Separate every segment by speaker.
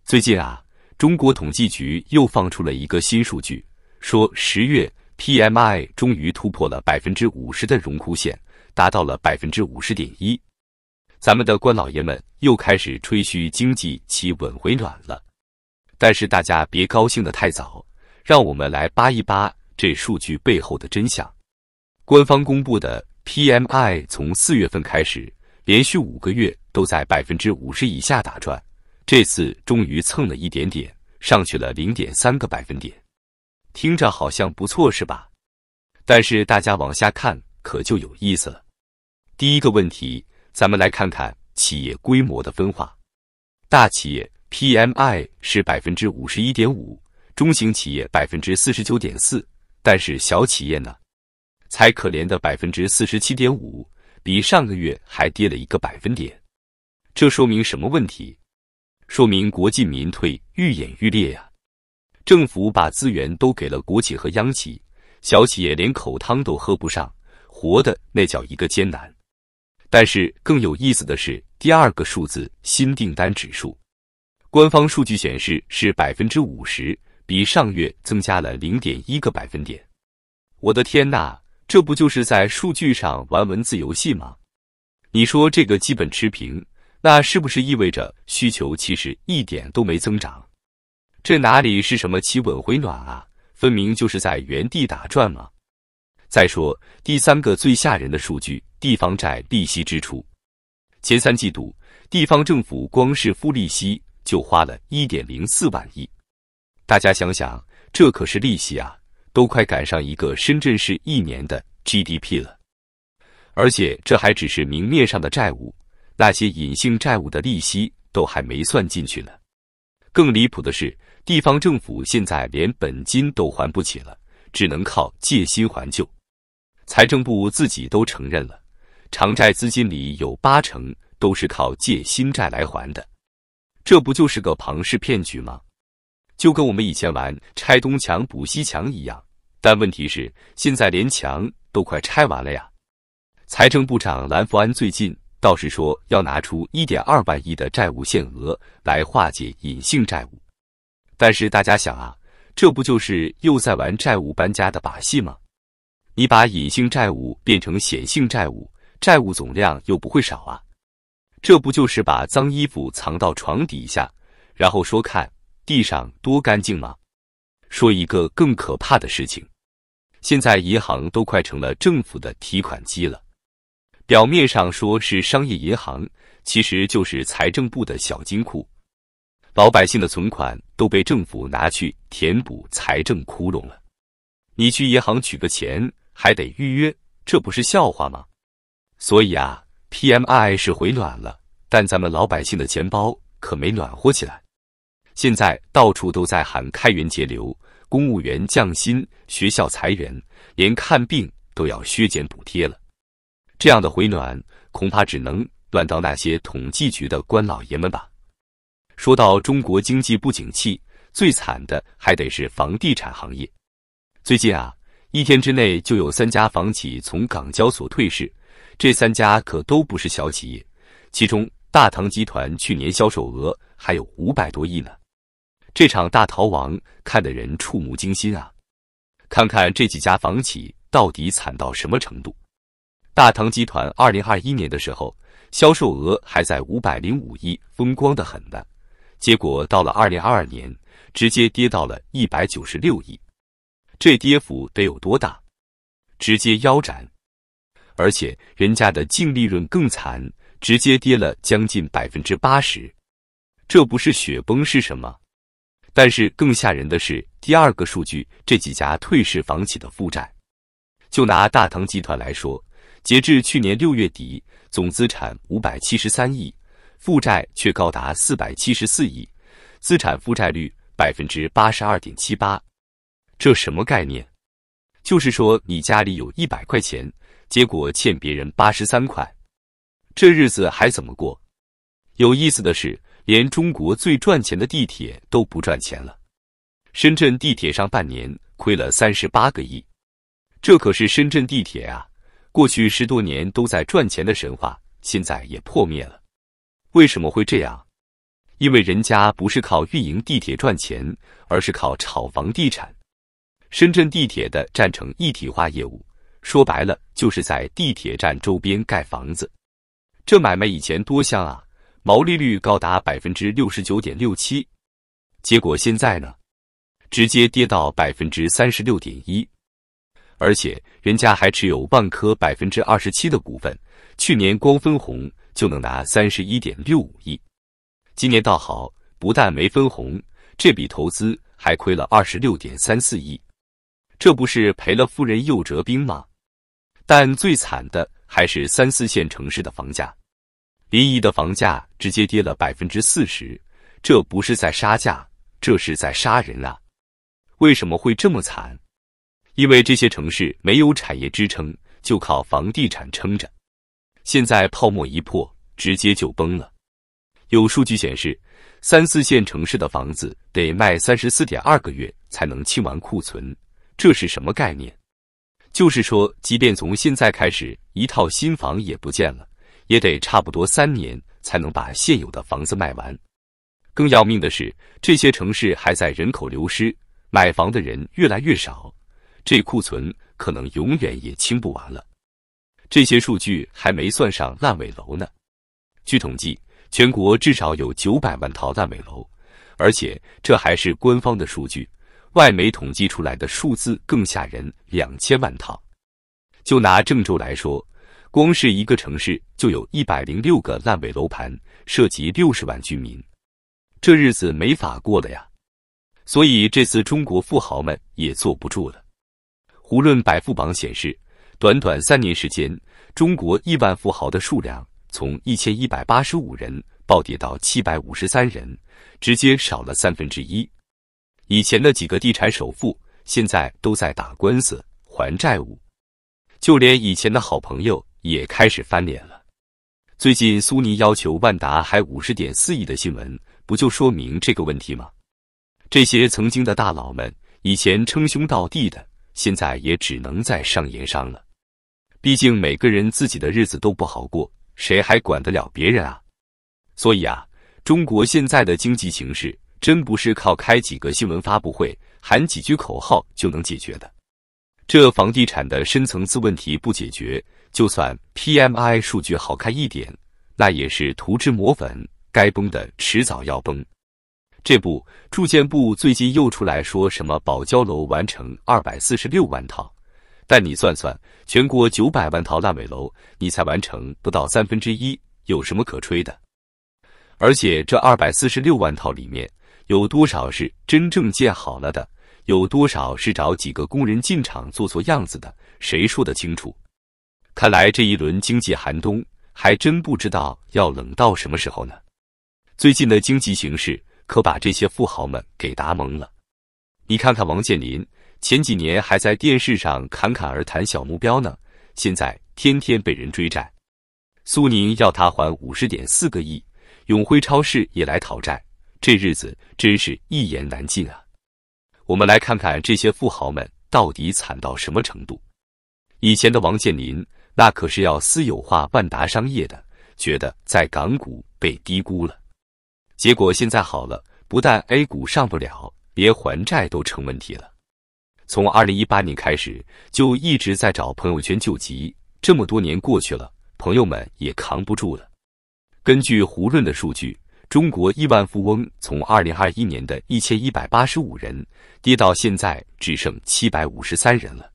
Speaker 1: 最近啊，中国统计局又放出了一个新数据，说10月 PMI 终于突破了50%的荣枯线，达到了50.1%。咱们的官老爷们又开始吹嘘经济企稳回暖了。但是大家别高兴得太早，让我们来扒一扒这数据背后的真相。官方公布的 PMI 从4月份开始，连续5个月都在50%以下打转，这次终于蹭了一点点，上去了0.3个百分点。听着好像不错是吧？但是大家往下看可就有意思了。第一个问题，咱们来看看企业规模的分化。大企业 PMI 是51.5%，中型企业49.4%，但是小企业呢？才可怜的47.5%，比上个月还跌了1个百分点。这说明什么问题？说明国进民退愈演愈烈呀。政府把资源都给了国企和央企，小企业连口汤都喝不上，活的那叫一个艰难。但是更有意思的是第二个数字新订单指数，官方数据显示是50%，比上月增加了0.1个百分点。我的天哪，这不就是在数据上玩文字游戏吗？你说这个基本持平，那是不是意味着需求其实一点都没增长？这哪里是什么企稳回暖啊，分明就是在原地打转嘛。再说第三个最吓人的数据，地方债利息支出。前3季度，地方政府光是付利息就花了1.04万亿。大家想想，这可是利息啊，都快赶上一个深圳市1年的 GDP 了。而且这还只是明面上的债务，那些隐性债务的利息都还没算进去呢。更离谱的是，地方政府现在连本金都还不起了，只能靠借新还旧。财政部自己都承认了，偿债资金里有80%都是靠借新债来还的。这不就是个庞氏骗局吗？就跟我们以前玩拆东墙补西墙一样，但问题是现在连墙都快拆完了呀。财政部长蓝福安最近倒是说要拿出1.2万亿的债务限额来化解隐性债务，但是大家想啊，这不就是又在玩债务搬家的把戏吗？你把隐性债务变成显性债务，债务总量又不会少啊。这不就是把脏衣服藏到床底下，然后说看地上多干净吗？说一个更可怕的事情，现在银行都快成了政府的提款机了。表面上说是商业银行，其实就是财政部的小金库。老百姓的存款都被政府拿去填补财政窟窿了。你去银行取个钱还得预约，这不是笑话吗？所以啊， PMI 是回暖了，但咱们老百姓的钱包可没暖和起来。现在到处都在喊开源节流，公务员降薪，学校裁员，连看病都要削减补贴了。这样的回暖恐怕只能暖到那些统计局的官老爷们吧。说到中国经济不景气，最惨的还得是房地产行业。最近啊，1天之内就有3家房企从港交所退市，这3家可都不是小企业，其中大唐集团去年销售额还有500多亿呢。这场大逃亡看得人触目惊心啊！看看这几家房企到底惨到什么程度。大唐集团2021年的时候，销售额还在505亿，风光得很的，结果到了2022年，直接跌到了196亿。这跌幅得有多大？直接腰斩。而且人家的净利润更惨，直接跌了将近80%。这不是雪崩是什么？但是更吓人的是第二个数据，这几家退市房企的负债。就拿大唐集团来说，截至去年6月底，总资产573亿，负债却高达474亿，资产负债率82.78%。这什么概念？就是说你家里有100块钱，结果欠别人83块，这日子还怎么过？有意思的是，连中国最赚钱的地铁都不赚钱了。深圳地铁上半年亏了38个亿，这可是深圳地铁啊！过去10多年都在赚钱的神话，现在也破灭了。为什么会这样？因为人家不是靠运营地铁赚钱，而是靠炒房地产。深圳地铁的站城一体化业务，说白了就是在地铁站周边盖房子。这买卖以前多香啊，毛利率高达 69.67%， 结果现在呢，直接跌到 36.1%。而且人家还持有万科 27% 的股份，去年光分红就能拿 31.65 亿。今年倒好，不但没分红，这笔投资还亏了 26.34 亿。这不是赔了夫人又折兵吗？但最惨的还是3、4线城市的房价，临沂的房价直接跌了 40%， 这不是在杀价，这是在杀人啊！为什么会这么惨？因为这些城市没有产业支撑，就靠房地产撑着。现在泡沫一破，直接就崩了。有数据显示，3、4线城市的房子得卖 34.2 个月才能清完库存，这是什么概念？就是说，即便从现在开始一套新房也不见了，也得差不多3年才能把现有的房子卖完。更要命的是，这些城市还在人口流失，买房的人越来越少，这库存可能永远也清不完了。这些数据还没算上烂尾楼呢。据统计，全国至少有900万套烂尾楼，而且这还是官方的数据，外媒统计出来的数字更吓人，2000万套。就拿郑州来说，光是一个城市就有106个烂尾楼盘，涉及60万居民，这日子没法过了呀。所以这次中国富豪们也坐不住了。胡润百富榜显示，短短3年时间，中国亿万富豪的数量从1185人暴跌到753人，直接少了1/3。以前的几个地产首富，现在都在打官司还债务，就连以前的好朋友也开始翻脸了。最近苏宁要求万达还 50.4 亿的新闻，不就说明这个问题吗？这些曾经的大佬们，以前称兄道弟的，现在也只能在商言商了。毕竟每个人自己的日子都不好过，谁还管得了别人啊？所以啊，中国现在的经济形势真不是靠开几个新闻发布会，喊几句口号就能解决的。这房地产的深层次问题不解决，就算 PMI 数据好看一点，那也是涂脂抹粉，该崩的迟早要崩。这不，住建部最近又出来说什么保交楼完成246万套，但你算算，全国900万套烂尾楼，你才完成不到1/3，有什么可吹的？而且这246万套里面，有多少是真正建好了的？有多少是找几个工人进场做做样子的？谁说得清楚？看来这一轮经济寒冬，还真不知道要冷到什么时候呢。最近的经济形势可把这些富豪们给打懵了。你看看王健林，前几年还在电视上侃侃而谈小目标呢，现在天天被人追债。苏宁要他还 50.4 个亿，永辉超市也来讨债，这日子真是一言难尽啊。我们来看看这些富豪们到底惨到什么程度。以前的王健林那可是要私有化万达商业的，觉得在港股被低估了。结果现在好了，不但 A 股上不了，连还债都成问题了。从2018年开始就一直在找朋友圈救急，这么多年过去了，朋友们也扛不住了。根据胡润的数据，中国亿万富翁从2021年的1185人跌到现在只剩753人了，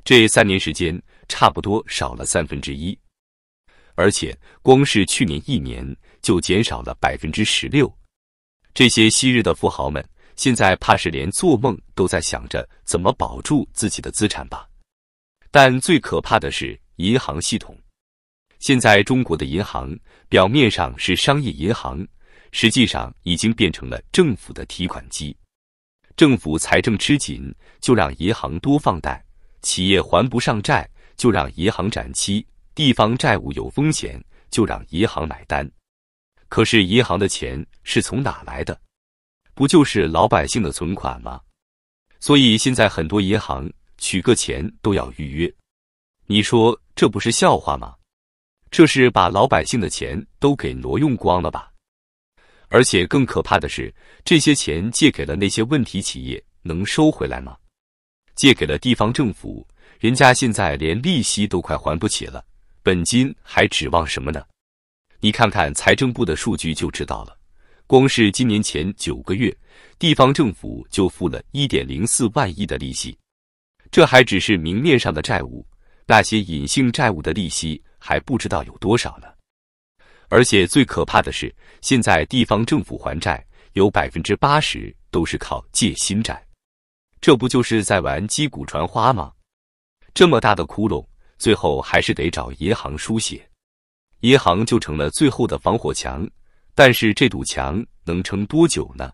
Speaker 1: 这3年时间差不多少了1/3。而且光是去年1年就减少了 16%。 这些昔日的富豪们现在怕是连做梦都在想着怎么保住自己的资产吧。但最可怕的是银行系统。现在中国的银行表面上是商业银行，实际上已经变成了政府的提款机。政府财政吃紧，就让银行多放贷；企业还不上债，就让银行展期；地方债务有风险，就让银行买单。可是银行的钱是从哪来的？不就是老百姓的存款吗？所以现在很多银行取个钱都要预约。你说这不是笑话吗？这是把老百姓的钱都给挪用光了吧？而且更可怕的是，这些钱借给了那些问题企业，能收回来吗？借给了地方政府，人家现在连利息都快还不起了，本金还指望什么呢？你看看财政部的数据就知道了，光是今年前9个月，地方政府就付了1.04万亿的利息。这还只是明面上的债务，那些隐性债务的利息还不知道有多少呢。而且最可怕的是，现在地方政府还债有80%都是靠借新债，这不就是在玩击鼓传花吗？这么大的窟窿，最后还是得找银行输血，银行就成了最后的防火墙。但是这堵墙能撑多久呢？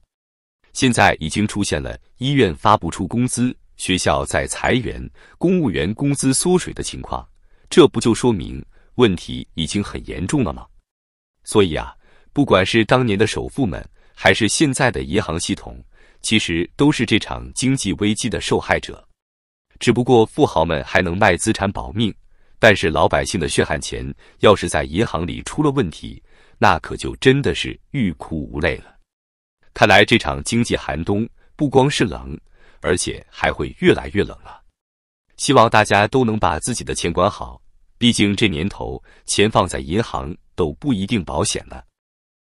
Speaker 1: 现在已经出现了医院发不出工资，学校在裁员，公务员工资缩水的情况，这不就说明问题已经很严重了吗？所以啊，不管是当年的首富们，还是现在的银行系统，其实都是这场经济危机的受害者。只不过富豪们还能卖资产保命，但是老百姓的血汗钱要是在银行里出了问题，那可就真的是欲哭无泪了。看来这场经济寒冬不光是冷，而且还会越来越冷了。希望大家都能把自己的钱管好，毕竟这年头钱放在银行都不一定保险呢。